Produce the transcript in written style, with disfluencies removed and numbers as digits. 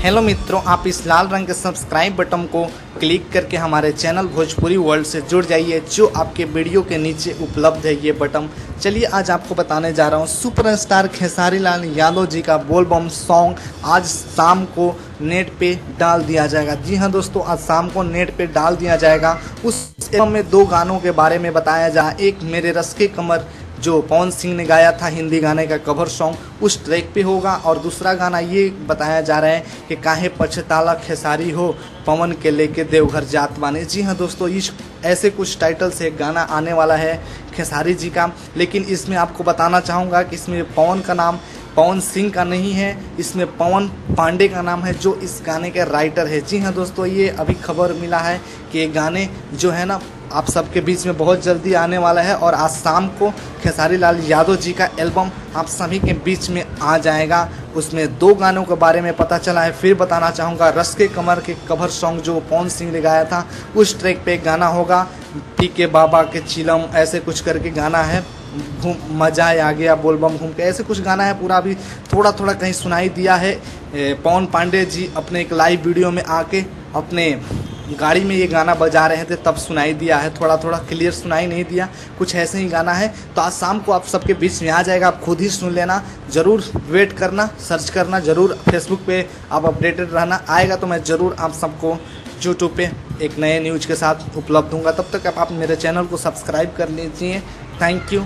Hello मित्रों, आप इस लाल रंग के सब्सक्राइब बटन को क्लिक करके हमारे चैनल भोजपुरी वर्ल्ड से जुड़ जाइए, जो आपके वीडियो के नीचे उपलब्ध है ये बटन। चलिए आज आपको बताने जा रहा हूँ सुपरस्टार खेसारी लाल यादव जी का बोल बम सॉन्ग आज शाम को नेट पे डाल दिया जाएगा। जी हाँ दोस्तों, आज शाम को नेट पे डाल दिया जाएगा। उस एल्बम में 2 गानों के बारे में बताया जा, एक मेरे रस के कमर जो पवन सिंह ने गाया था हिंदी गाने का कवर सॉन्ग, उस ट्रैक पे होगा, और दूसरा गाना ये बताया जा रहा है कि काहे पछताला खेसारी हो पवन के लेके देवघर जात बाने। जी हाँ दोस्तों, इस ऐसे कुछ टाइटल से एक गाना आने वाला है खेसारी जी का। लेकिन इसमें आपको बताना चाहूँगा कि इसमें पवन का नाम पवन सिंह का नहीं है, इसमें पवन पांडे का नाम है जो इस गाने के राइटर है। जी हाँ दोस्तों, ये अभी खबर मिला है कि ये गाने जो है ना आप सबके बीच में बहुत जल्दी आने वाला है, और आज शाम को खेसारी लाल यादव जी का एल्बम आप सभी के बीच में आ जाएगा। उसमें 2 गानों के बारे में पता चला है। फिर बताना चाहूँगा, रस के कमर के कवर सॉन्ग जो पवन सिंह ने गाया था उस ट्रैक पे गाना होगा, पी के बाबा के चिलम ऐसे कुछ करके गाना है, घूम मजा आ गया बोल बम घूम के ऐसे कुछ गाना है। पूरा अभी थोड़ा थोड़ा कहीं सुनाई दिया है। पवन पांडे जी अपने एक लाइव वीडियो में आके अपने गाड़ी में ये गाना बजा रहे थे तब सुनाई दिया है, थोड़ा थोड़ा क्लियर सुनाई नहीं दिया, कुछ ऐसे ही गाना है। तो आज शाम को आप सबके बीच में आ जाएगा, आप खुद ही सुन लेना, ज़रूर वेट करना, सर्च करना, ज़रूर फेसबुक पे आप अपडेटेड रहना। आएगा तो मैं ज़रूर आप सबको यूट्यूब पे एक नए न्यूज़ के साथ उपलब्ध दूंगा। तब तक आप मेरे चैनल को सब्सक्राइब कर लीजिए। Thank you.